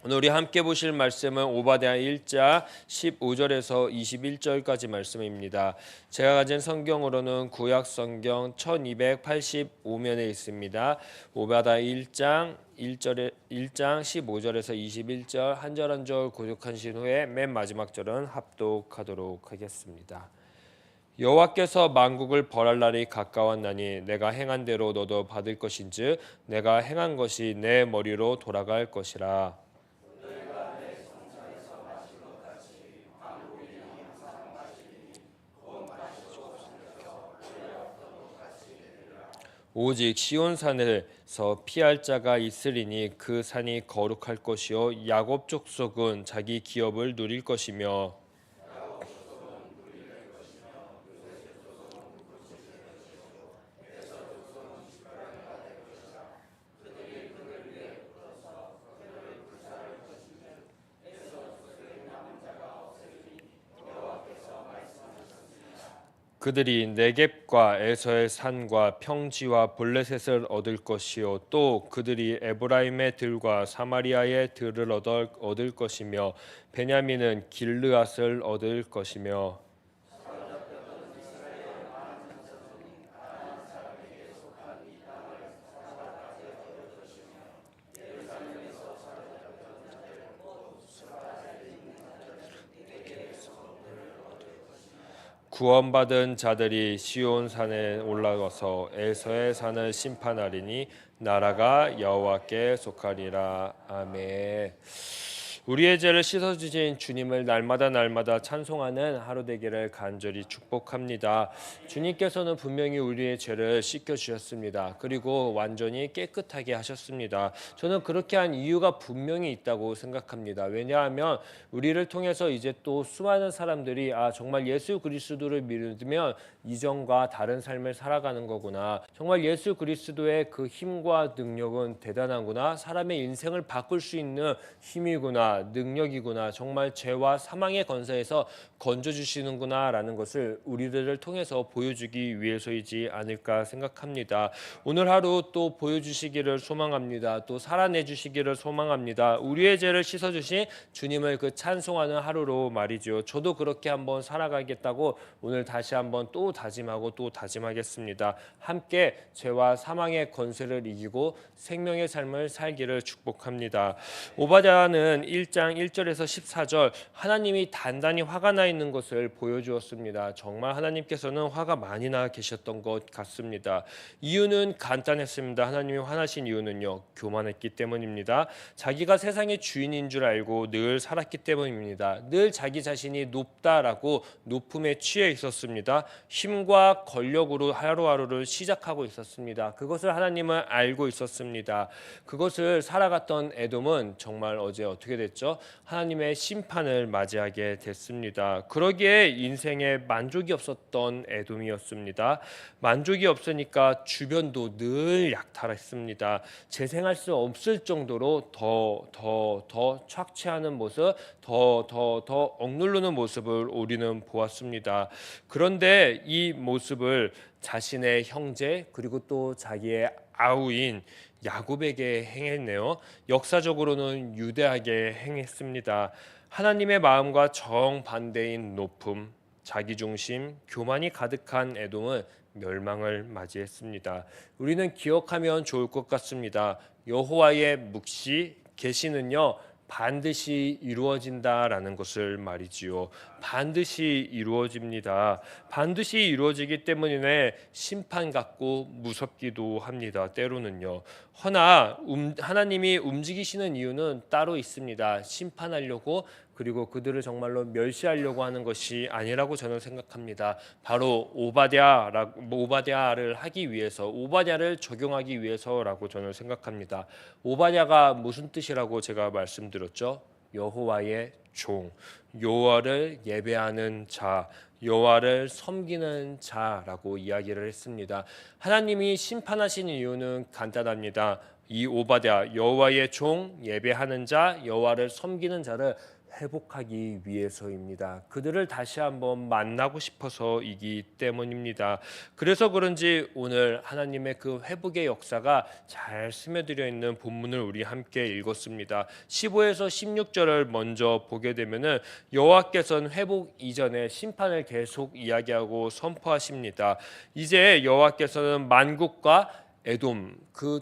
오늘 우리 함께 보실 말씀은 오바댜 1장 15절에서 21절까지 말씀입니다. 제가 가진 성경으로는 구약 성경 1285면에 있습니다. 오바댜 1장 15절에서 21절 한 절 한 절 교독하신 후에 맨 마지막 절은 합독하도록 하겠습니다. 여호와께서 만국을 벌할 날이 가까웠나니 내가 행한 대로 너도 받을 것인즉 내가 행한 것이 내 머리로 돌아갈 것이라. 오직 시온산에서 피할 자가 있으리니 그 산이 거룩할 것이요 야곱 족속은 자기 기업을 누릴 것이며 그들이 네겝과 에서의 산과 평지와 블레셋을 얻을 것이요 또 그들이 에브라임의 들과 사마리아의 들을 얻을 것이며 베냐민은 길르앗을 얻을 것이며 구원받은 자들이 시온산에 올라가서 에서의 산을 심판하리니 나라가 여호와께 속하리라. 아멘. 우리의 죄를 씻어주신 주님을 날마다 찬송하는 하루 되기를 간절히 축복합니다. 주님께서는 분명히 우리의 죄를 씻겨주셨습니다. 그리고 완전히 깨끗하게 하셨습니다. 저는 그렇게 한 이유가 분명히 있다고 생각합니다. 왜냐하면 우리를 통해서 이제 또 수많은 사람들이 정말 예수 그리스도를 믿으면 이전과 다른 삶을 살아가는 거구나. 정말 예수 그리스도의 그 힘과 능력은 대단하구나. 사람의 인생을 바꿀 수 있는 힘이구나. 능력이구나. 정말 죄와 사망의 권세에서 건져주시는구나 라는 것을 우리들을 통해서 보여주기 위해서이지 않을까 생각합니다. 오늘 하루 또 보여주시기를 소망합니다. 또 살아내주시기를 소망합니다. 우리의 죄를 씻어주신 주님을 그 찬송하는 하루로 말이죠. 저도 그렇게 한번 살아가겠다고 오늘 다시 한번 또 다짐하고 또 다짐하겠습니다. 함께 죄와 사망의 권세를 이기고 생명의 삶을 살기를 축복합니다. 오바댜는 1장 1절에서 14절 하나님이 단단히 화가 나 있는 것을 보여주었습니다. 정말 하나님께서는 화가 많이 나 계셨던 것 같습니다. 이유는 간단했습니다. 하나님이 화나신 이유는요, 교만했기 때문입니다. 자기가 세상의 주인인 줄 알고 늘 살았기 때문입니다. 늘 자기 자신이 높다라고 높음에 취해 있었습니다. 힘과 권력으로 하루하루를 시작하고 있었습니다. 그것을 하나님은 알고 있었습니다. 그것을 살아갔던 에돔은 정말 어제 어떻게 됐죠? 하나님의 심판을 맞이하게 됐습니다. 그러기에 인생에 만족이 없었던 에돔이었습니다. 만족이 없으니까 주변도 늘 약탈했습니다. 재생할 수 없을 정도로 더 착취하는 모습, 더 억누르는 모습을 우리는 보았습니다. 그런데 이 모습을 자신의 형제 그리고 또 자기의 아우인 야곱에게 행했네요. 역사적으로는 유대하게 행했습니다. 하나님의 마음과 정반대인 높음, 자기중심, 교만이 가득한 에돔은 멸망을 맞이했습니다. 우리는 기억하면 좋을 것 같습니다. 여호와의 묵시, 계시는요 반드시 이루어진다라는 것을 말이지요. 반드시 이루어집니다. 반드시 이루어지기 때문에 심판 같고 무섭기도 합니다. 때로는요. 허나 하나님이 움직이시는 이유는 따로 있습니다. 심판하려고 그리고 그들을 정말로 멸시하려고 하는 것이 아니라고 저는 생각합니다. 바로 오바댜를 하기 위해서, 오바댜를 적용하기 위해서라고 저는 생각합니다. 오바댜가 무슨 뜻이라고 제가 말씀드렸죠? 여호와의 종, 여호와를 예배하는 자, 여호와를 섬기는 자라고 이야기를 했습니다. 하나님이 심판하시는 이유는 간단합니다. 이 오바댜, 여호와의 종, 예배하는 자, 여호와를 섬기는 자를 회복하기 위해서입니다. 그들을 다시 한번 만나고 싶어서이기 때문입니다. 그래서 그런지 오늘 하나님의 그 회복의 역사가 잘 스며들어 있는 본문을 우리 함께 읽었습니다. 15에서 16절을 먼저 보게 되면은 여호와께서는 회복 이전에 심판을 계속 이야기하고 선포하십니다. 이제 여호와께서는 만국과 에돔 그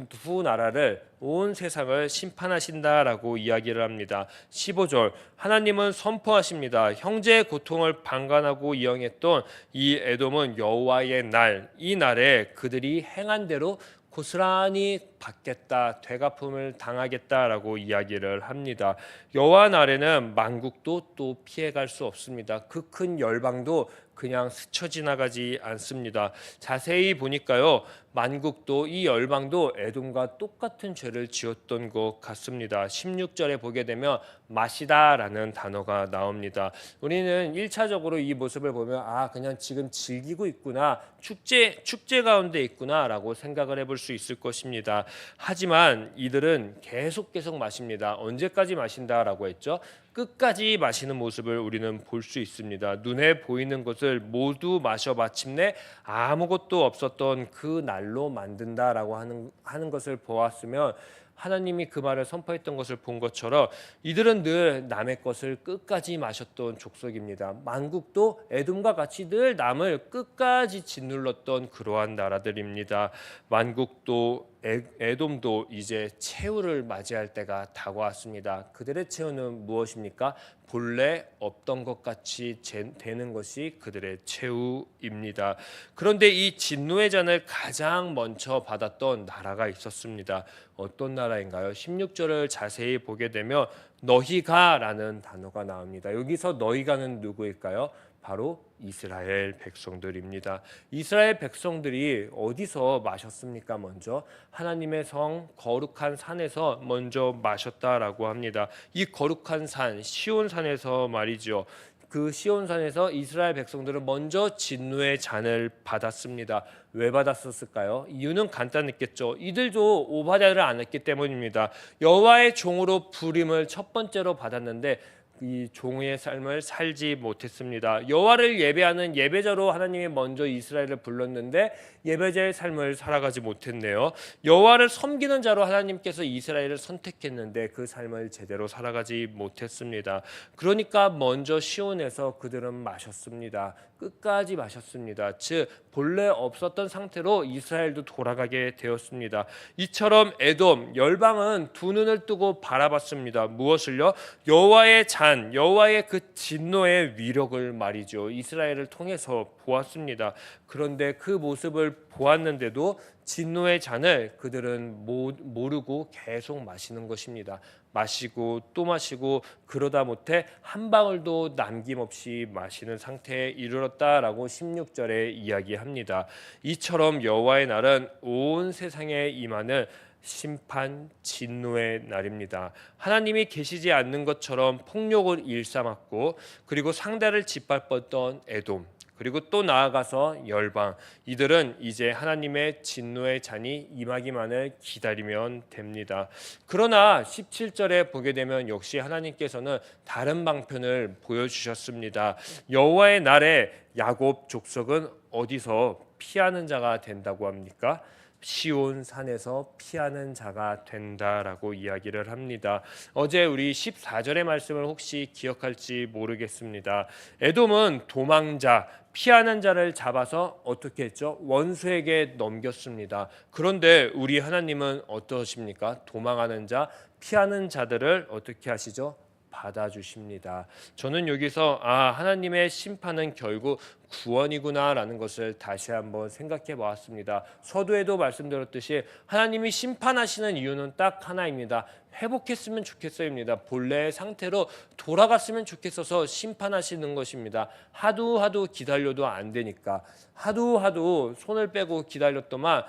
두 나라를 온 세상을 심판하신다라고 이야기를 합니다. 15절 하나님은 선포하십니다. 형제의 고통을 방관하고 이용했던 이 에돔은 여호와의 날, 이 날에 그들이 행한 대로 고스란히 받겠다, 되갚음을 당하겠다라고 이야기를 합니다. 여호와 날에는 만국도 또 피해갈 수 없습니다. 그 큰 열방도 그냥 스쳐 지나가지 않습니다. 자세히 보니까요, 만국도 이 열방도 에돔과 똑같은 죄를 지었던 것 같습니다. 16절에 보게 되면 마시다라는 단어가 나옵니다. 우리는 1차적으로 이 모습을 보면 그냥 지금 즐기고 있구나, 축제 가운데 있구나라고 생각을 해볼 수 있을 것입니다. 하지만 이들은 계속 마십니다. 언제까지 마신다라고 했죠? 끝까지 마시는 모습을 우리는 볼 수 있습니다. 눈에 보이는 것을 모두 마셔 마침내 아무것도 없었던 그 날로 만든다라고 하는 것을 보았으면, 하나님이 그 말을 선포했던 것을 본 것처럼 이들은 늘 남의 것을 끝까지 마셨던 족속입니다. 만국도 에돔과 같이 늘 남을 끝까지 짓눌렀던 그러한 나라들입니다. 만국도 에돔도 이제 최후를 맞이할 때가 다가왔습니다. 그들의 최후는 무엇입니까? 본래 없던 것 같이 되는 것이 그들의 최후입니다. 그런데 이 진노의 잔을 가장 먼저 받았던 나라가 있었습니다. 어떤 나라인가요? 16절을 자세히 보게 되면 너희가라는 단어가 나옵니다. 여기서 너희가는 누구일까요? 바로 이스라엘 백성들입니다. 이스라엘 백성들이 어디서 마셨습니까? 먼저 하나님의 성 거룩한 산에서 먼저 마셨다라고 합니다. 이 거룩한 산 시온산에서 말이죠. 그 시온산에서 이스라엘 백성들은 먼저 진노의 잔을 받았습니다. 왜 받았었을까요? 이유는 간단했겠죠. 이들도 오바다를 안 했기 때문입니다. 여호와의 종으로 부림을 첫 번째로 받았는데 이 종의 삶을 살지 못했습니다. 여호와를 예배하는 예배자로 하나님이 먼저 이스라엘을 불렀는데 예배자의 삶을 살아가지 못했네요. 여호와를 섬기는 자로 하나님께서 이스라엘을 선택했는데 그 삶을 제대로 살아가지 못했습니다. 그러니까 먼저 시온에서 그들은 마셨습니다. 끝까지 마셨습니다. 즉 본래 없었던 상태로 이스라엘도 돌아가게 되었습니다. 이처럼 에돔 열방은 두 눈을 뜨고 바라봤습니다. 무엇을요? 여호와의 잔, 여호와의 그 진노의 위력을 말이죠. 이스라엘을 통해서 보았습니다. 그런데 그 모습을 보았는데도 진노의 잔을 그들은 모르고 계속 마시는 것입니다. 마시고 또 마시고 그러다 못해 한 방울도 남김없이 마시는 상태에 이르렀다라고 16절에 이야기합니다. 이처럼 여호와의 날은 온 세상에 임하는 심판 진노의 날입니다. 하나님이 계시지 않는 것처럼 폭력을 일삼았고, 그리고 상대를 짓밟았던 에돔, 그리고 또 나아가서 열방, 이들은 이제 하나님의 진노의 잔이 임하기만을 기다리면 됩니다. 그러나 17절에 보게 되면 역시 하나님께서는 다른 방편을 보여주셨습니다. 여호와의 날에 야곱 족속은 어디서 피하는 자가 된다고 합니까? 시온 산에서 피하는 자가 된다라고 이야기를 합니다. 어제 우리 14절의 말씀을 혹시 기억할지 모르겠습니다. 에돔은 도망자, 피하는 자를 잡아서 어떻게 했죠? 원수에게 넘겼습니다. 그런데 우리 하나님은 어떠십니까? 도망하는 자, 피하는 자들을 어떻게 하시죠? 받아주십니다. 저는 여기서 하나님의 심판은 결국 구원이구나라는 것을 다시 한번 생각해 보았습니다. 서두에도 말씀드렸듯이 하나님이 심판하시는 이유는 딱 하나입니다. 회복했으면 좋겠어입니다. 본래의 상태로 돌아갔으면 좋겠어서 심판하시는 것입니다. 하도 기다려도 안 되니까, 하도 손을 빼고 기다렸더만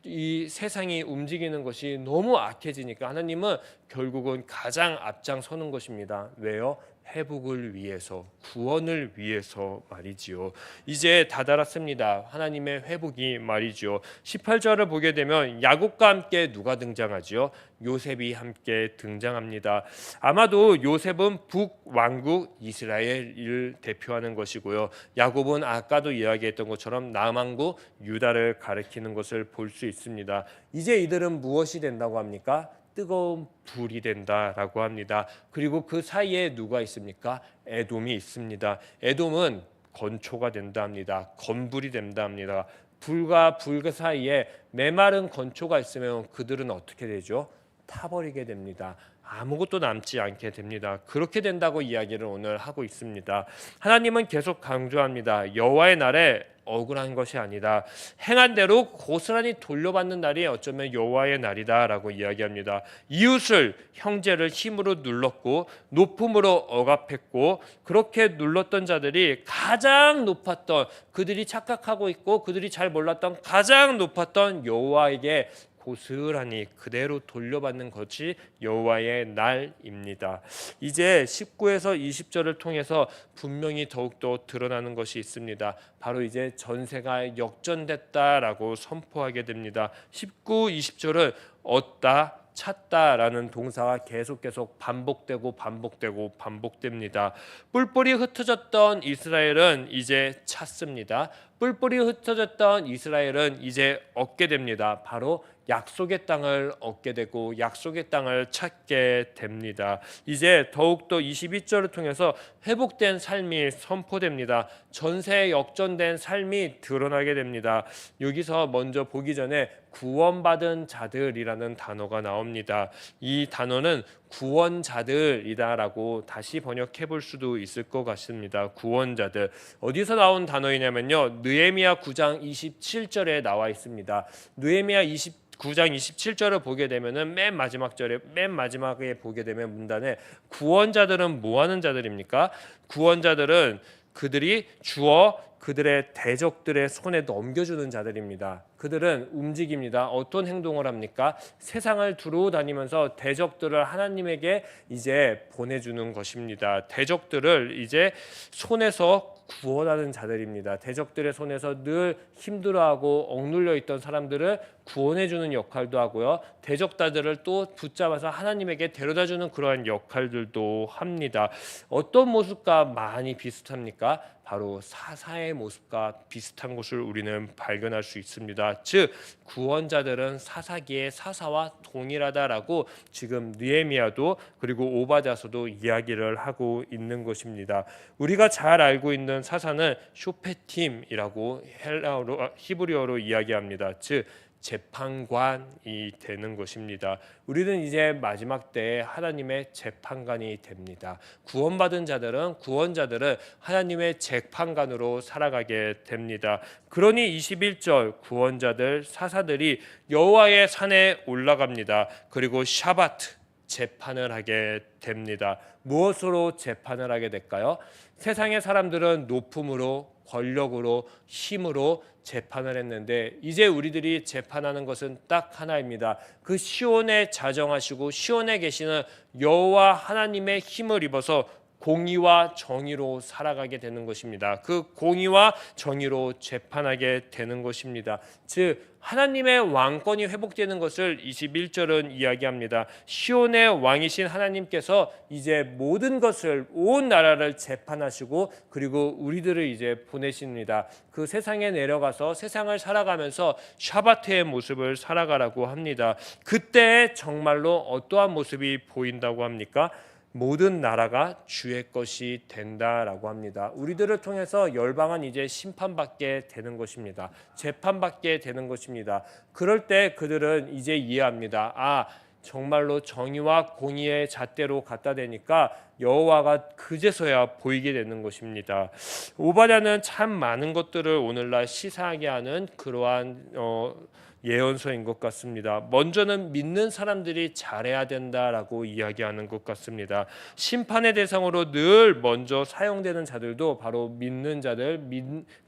이 세상이 움직이는 것이 너무 악해지니까 하나님은 결국은 가장 앞장서는 것입니다. 왜요? 회복을 위해서, 구원을 위해서 말이지요. 이제 다다랐습니다. 하나님의 회복이 말이죠. 18절을 보게 되면 야곱과 함께 누가 등장하지요? 요셉이 함께 등장합니다. 아마도 요셉은 북왕국 이스라엘을 대표하는 것이고요. 야곱은 아까도 이야기했던 것처럼 남왕국 유다를 가리키는 것을 볼 수 있습니다. 이제 이들은 무엇이 된다고 합니까? 뜨거운 불이 된다라고 합니다. 그리고 그 사이에 누가 있습니까? 에돔이 있습니다. 에돔은 건초가 된다 합니다. 건불이 된다 합니다. 불과 불 그 사이에 메마른 건초가 있으면 그들은 어떻게 되죠? 타버리게 됩니다. 아무것도 남지 않게 됩니다. 그렇게 된다고 이야기를 오늘 하고 있습니다. 하나님은 계속 강조합니다. 여호와의 날에 억울한 것이 아니다. 행한 대로 고스란히 돌려받는 날이 어쩌면 여호와의 날이다라고 이야기합니다. 이웃을, 형제를 힘으로 눌렀고 높음으로 억압했고 그렇게 눌렀던 자들이 가장 높았던, 그들이 착각하고 있고 그들이 잘 몰랐던 가장 높았던 여호와에게 고스란히 그대로 돌려받는 것이 여호와의 날입니다. 이제 19에서 20절을 통해서 분명히 더욱더 드러나는 것이 있습니다. 바로 이제 전세가 역전됐다라고 선포하게 됩니다. 19, 20절은 얻다, 찾다라는 동사가 계속 반복됩니다. 뿔뿔이 흩어졌던 이스라엘은 이제 찾습니다. 뿔뿔이 흩어졌던 이스라엘은 이제 얻게 됩니다. 바로 약속의 땅을 얻게 되고 약속의 땅을 찾게 됩니다. 이제 더욱더 22절을 통해서 회복된 삶이 선포됩니다. 전세 역전된 삶이 드러나게 됩니다. 여기서 먼저 보기 전에 구원받은 자들이라는 단어가 나옵니다. 이 단어는 구원자들이다라고 다시 번역해 볼 수도 있을 것 같습니다. 구원자들. 어디서 나온 단어이냐면요. 느헤미야 9장 27절에 나와 있습니다. 느헤미야 9장 27절을 보게 되면은 맨 마지막에 보게 되면 문단에 구원자들은 뭐 하는 자들입니까? 구원자들은 그들이 주어 그들의 대적들의 손에 넘겨주는 자들입니다. 그들은 움직입니다. 어떤 행동을 합니까? 세상을 두루 다니면서 대적들을 하나님에게 이제 보내주는 것입니다. 대적들을 이제 손에서 구원하는 자들입니다. 대적들의 손에서 늘 힘들어하고 억눌려 있던 사람들을 구원해주는 역할도 하고요. 대적자들을 또 붙잡아서 하나님에게 데려다주는 그러한 역할들도 합니다. 어떤 모습과 많이 비슷합니까? 바로 사사의 모습과 비슷한 것을 우리는 발견할 수 있습니다. 즉 구원자들은 사사기의 사사와 동일하다라고 지금 느헤미야도 그리고 오바댜서도 이야기를 하고 있는 것입니다. 우리가 잘 알고 있는 사사는 쇼페팀이라고 히브리어로 이야기합니다. 즉 재판관이 되는 것입니다. 우리는 이제 마지막 때에 하나님의 재판관이 됩니다. 구원자들은 하나님의 재판관으로 살아가게 됩니다. 그러니 21절 구원자들 사사들이 여호와의 산에 올라갑니다. 그리고 샤바트 재판을 하게 됩니다. 무엇으로 재판을 하게 될까요? 세상의 사람들은 높음으로, 권력으로, 힘으로 재판을 했는데 이제 우리들이 재판하는 것은 딱 하나입니다. 그 시온에 자정하시고 시온에 계시는 여호와 하나님의 힘을 입어서 공의와 정의로 살아가게 되는 것입니다. 그 공의와 정의로 재판하게 되는 것입니다. 즉 하나님의 왕권이 회복되는 것을 21절은 이야기합니다. 시온의 왕이신 하나님께서 이제 모든 것을, 온 나라를 재판하시고 그리고 우리들을 이제 보내십니다. 그 세상에 내려가서 세상을 살아가면서 샤바트의 모습을 살아가라고 합니다. 그때 정말로 어떠한 모습이 보인다고 합니까? 모든 나라가 주의 것이 된다라고 합니다. 우리들을 통해서 열방은 이제 심판받게 되는 것입니다. 재판받게 되는 것입니다. 그럴 때 그들은 이제 이해합니다. 정말로 정의와 공의의 잣대로 갖다 대니까 여호와가 그제서야 보이게 되는 것입니다. 오바댜는 참 많은 것들을 오늘날 시사하게 하는 그러한 예언서인 것 같습니다. 먼저는 믿는 사람들이 잘해야 된다라고 이야기하는 것 같습니다. 심판의 대상으로 늘 먼저 사용되는 자들도 바로 믿는 자들,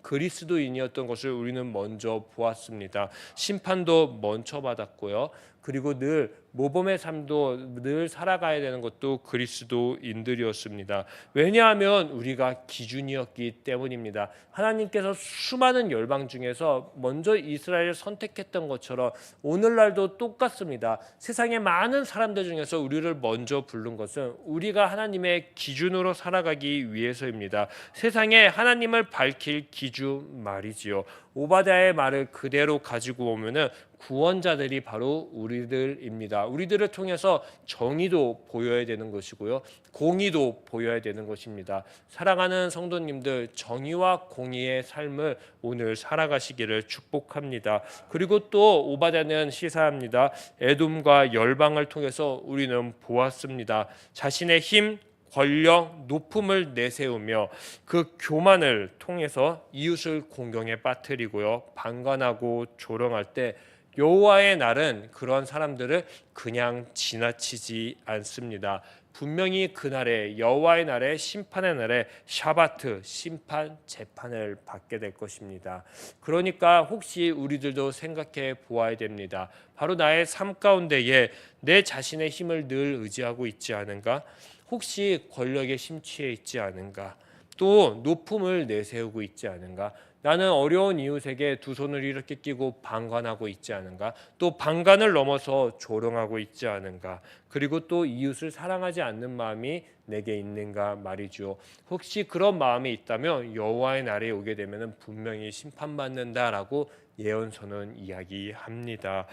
그리스도인이었던 것을 우리는 먼저 보았습니다. 심판도 먼저 받았고요. 그리고 늘 모범의 삶도 늘 살아가야 되는 것도 그리스도인들이었습니다. 왜냐하면 우리가 기준이었기 때문입니다. 하나님께서 수많은 열방 중에서 먼저 이스라엘을 선택했던 것처럼 오늘날도 똑같습니다. 세상의 많은 사람들 중에서 우리를 먼저 부른 것은 우리가 하나님의 기준으로 살아가기 위해서입니다. 세상에 하나님을 밝힐 기준 말이지요. 오바댜의 말을 그대로 가지고 오면은 구원자들이 바로 우리들입니다. 우리들을 통해서 정의도 보여야 되는 것이고요, 공의도 보여야 되는 것입니다. 사랑하는 성도님들, 정의와 공의의 삶을 오늘 살아가시기를 축복합니다. 그리고 또 오바댜는 시사합니다. 에돔과 열방을 통해서 우리는 보았습니다. 자신의 힘, 권력, 높음을 내세우며 그 교만을 통해서 이웃을 공경에 빠뜨리고요, 방관하고 조롱할 때 여호와의 날은 그런 사람들을 그냥 지나치지 않습니다. 분명히 그날에 여호와의 날에 심판의 날에 샤바트 심판 재판을 받게 될 것입니다. 그러니까 혹시 우리들도 생각해 보아야 됩니다. 바로 나의 삶 가운데에 내 자신의 힘을 늘 의지하고 있지 않은가? 혹시 권력에 심취해 있지 않은가? 또 높음을 내세우고 있지 않은가? 나는 어려운 이웃에게 두 손을 이렇게 끼고 방관하고 있지 않은가? 또 방관을 넘어서 조롱하고 있지 않은가? 그리고 또 이웃을 사랑하지 않는 마음이 내게 있는가 말이죠. 혹시 그런 마음이 있다면 여호와의 날에 오게 되면 분명히 심판받는다라고 예언서는 이야기합니다.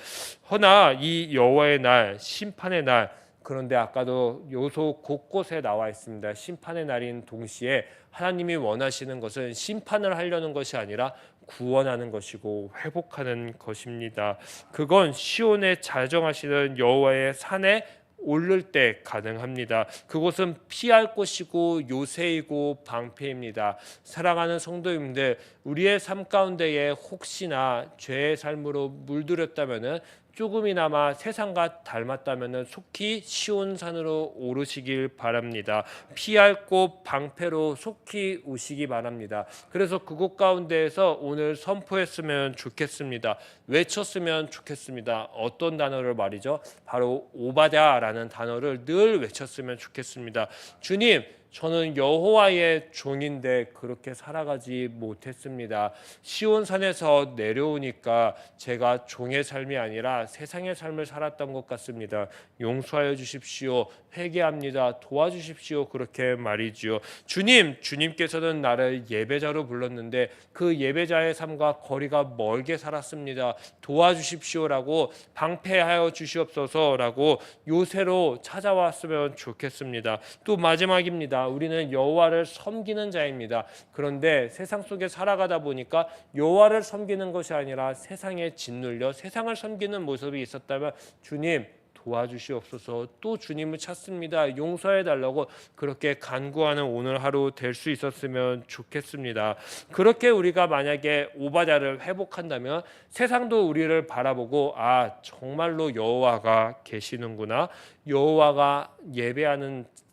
허나 이 여호와의 날, 심판의 날, 그런데 아까도 요소 곳곳에 나와 있습니다. 심판의 날인 동시에 하나님이 원하시는 것은 심판을 하려는 것이 아니라 구원하는 것이고 회복하는 것입니다. 그건 시온에 자정하시는 여호와의 산에 오를 때 가능합니다. 그곳은 피할 곳이고 요새이고 방패입니다. 사랑하는 성도님들, 우리의 삶 가운데에 혹시나 죄의 삶으로 물들였다면은 조금이나마 세상과 닮았다면 속히 시온산으로 오르시길 바랍니다. 피할 곳 방패로 속히 오시기 바랍니다. 그래서 그곳 가운데에서 오늘 선포했으면 좋겠습니다. 외쳤으면 좋겠습니다. 어떤 단어를 말이죠? 바로 오바댜라는 단어를 늘 외쳤으면 좋겠습니다. 주님, 저는 여호와의 종인데 그렇게 살아가지 못했습니다. 시온산에서 내려오니까 제가 종의 삶이 아니라 세상의 삶을 살았던 것 같습니다. 용서하여 주십시오. 회개합니다. 도와주십시오. 그렇게 말이죠. 주님께서는 나를 예배자로 불렀는데 그 예배자의 삶과 거리가 멀게 살았습니다. 도와주십시오라고, 방패하여 주시옵소서라고 요새로 찾아왔으면 좋겠습니다. 또 마지막입니다. 우리는 여호와를 섬기는 자입니다. 그런데 세상 속에 살아가다 보니까 여호와를 섬기는 것이 아니라 세상에 짓눌려 세상을 섬기는 모습이 있었다면 주님 도와주시옵소서. 또 주님을 찾습니다. 용서해 달라고 그렇게 간구하는 오늘 하루 될 수 있었으면 좋겠습니다. 그렇게 우리가 만약에 오바댜를 회복한다면 세상도 우리를 바라보고 정말로 여호와가 계시는구나, 여호와가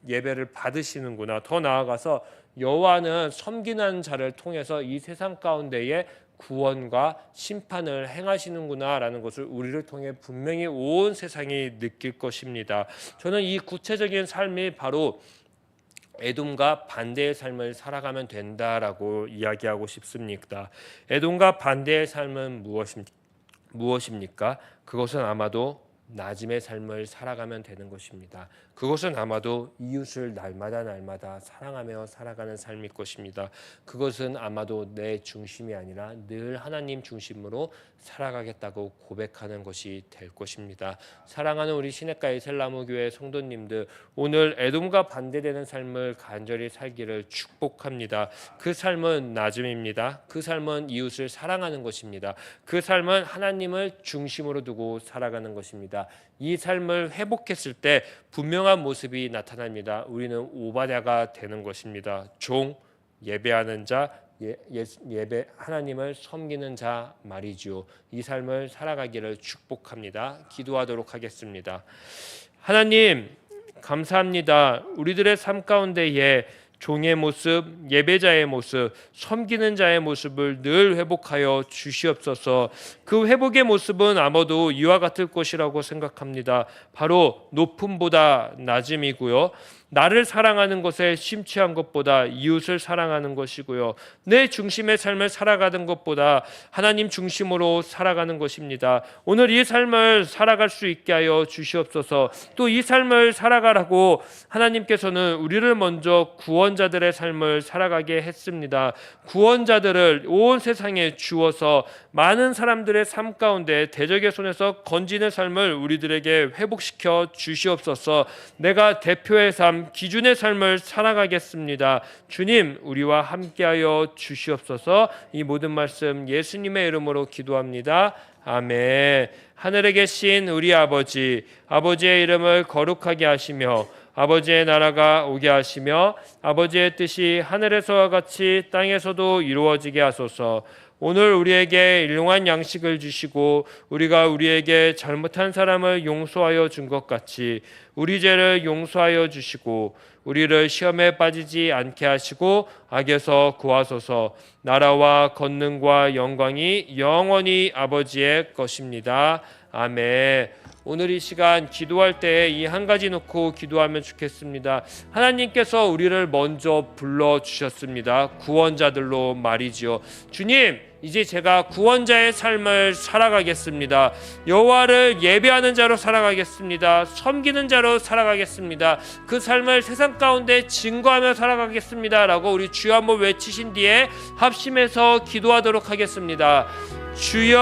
예배를 받으시는구나, 더 나아가서 여호와는 섬기는 자를 통해서 이 세상 가운데에 구원과 심판을 행하시는구나라는 것을 우리를 통해 분명히 온 세상이 느낄 것입니다. 저는 이 구체적인 삶이 바로 에돔과 반대의 삶을 살아가면 된다라고 이야기하고 싶습니다. 에돔과 반대의 삶은 무엇입니까? 그것은 아마도 나짐의 삶을 살아가면 되는 것입니다. 그것은 아마도 이웃을 날마다 사랑하며 살아가는 삶일 것입니다. 그것은 아마도 내 중심이 아니라 늘 하나님 중심으로 살아가겠다고 고백하는 것이 될 것입니다. 사랑하는 우리 시냇가의 셀라무교회 성도님들, 오늘 에돔과 반대되는 삶을 간절히 살기를 축복합니다. 그 삶은 나즘입니다. 그 삶은 이웃을 사랑하는 것입니다. 그 삶은 하나님을 중심으로 두고 살아가는 것입니다. 이 삶을 회복했을 때 분명한 모습이 나타납니다. 우리는 오바댜가 되는 것입니다. 종, 예배하는 자, 예배 하나님을 섬기는 자 말이죠. 이 삶을 살아가기를 축복합니다. 기도하도록 하겠습니다. 하나님 감사합니다. 우리들의 삶 가운데에 종의 모습, 예배자의 모습, 섬기는 자의 모습을 늘 회복하여 주시옵소서. 그 회복의 모습은 아마도 이와 같을 것이라고 생각합니다. 바로 높음보다 낮음이고요, 나를 사랑하는 것에 심취한 것보다 이웃을 사랑하는 것이고요, 내 중심의 삶을 살아가는 것보다 하나님 중심으로 살아가는 것입니다. 오늘 이 삶을 살아갈 수 있게 하여 주시옵소서. 또 이 삶을 살아가라고 하나님께서는 우리를 먼저 구원자들의 삶을 살아가게 했습니다. 구원자들을 온 세상에 주어서 많은 사람들의 삶 가운데 대적의 손에서 건지는 삶을 우리들에게 회복시켜 주시옵소서. 내가 대표의 삶, 기준의 삶을 살아가겠습니다. 주님, 우리와 함께하여 주시옵소서. 이 모든 말씀 예수님의 이름으로 기도합니다. 아멘. 하늘에 계신 우리 아버지, 아버지의 이름을 거룩하게 하시며 아버지의 나라가 오게 하시며 아버지의 뜻이 하늘에서와 같이 땅에서도 이루어지게 하소서. 오늘 우리에게 일용할 양식을 주시고 우리가 우리에게 잘못한 사람을 용서하여 준 것 같이 우리 죄를 용서하여 주시고 우리를 시험에 빠지지 않게 하시고 악에서 구하소서. 나라와 권능과 영광이 영원히 아버지의 것입니다. 아멘. 오늘 이 시간 기도할 때 이 한 가지 놓고 기도하면 좋겠습니다. 하나님께서 우리를 먼저 불러주셨습니다. 구원자들로 말이지요. 주님, 이제 제가 구원자의 삶을 살아가겠습니다. 여호와를 예배하는 자로 살아가겠습니다. 섬기는 자로 살아가겠습니다. 그 삶을 세상 가운데 증거하며 살아가겠습니다 라고 우리 주여 한번 외치신 뒤에 합심해서 기도하도록 하겠습니다. 주여,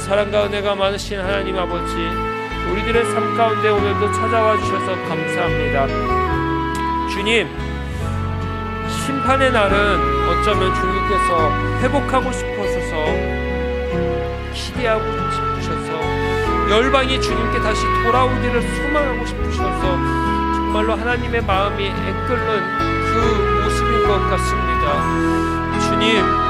사랑과 은혜가 많으신 하나님 아버지, 우리들의 삶 가운데 오늘도 찾아와 주셔서 감사합니다. 주님, 심판의 날은 어쩌면 주님께서 회복하고 싶으셔서 기대하고 싶으셔서 열방이 주님께 다시 돌아오기를 소망하고 싶으셔서 정말로 하나님의 마음이 애끓는 그 모습인 것 같습니다. 주님,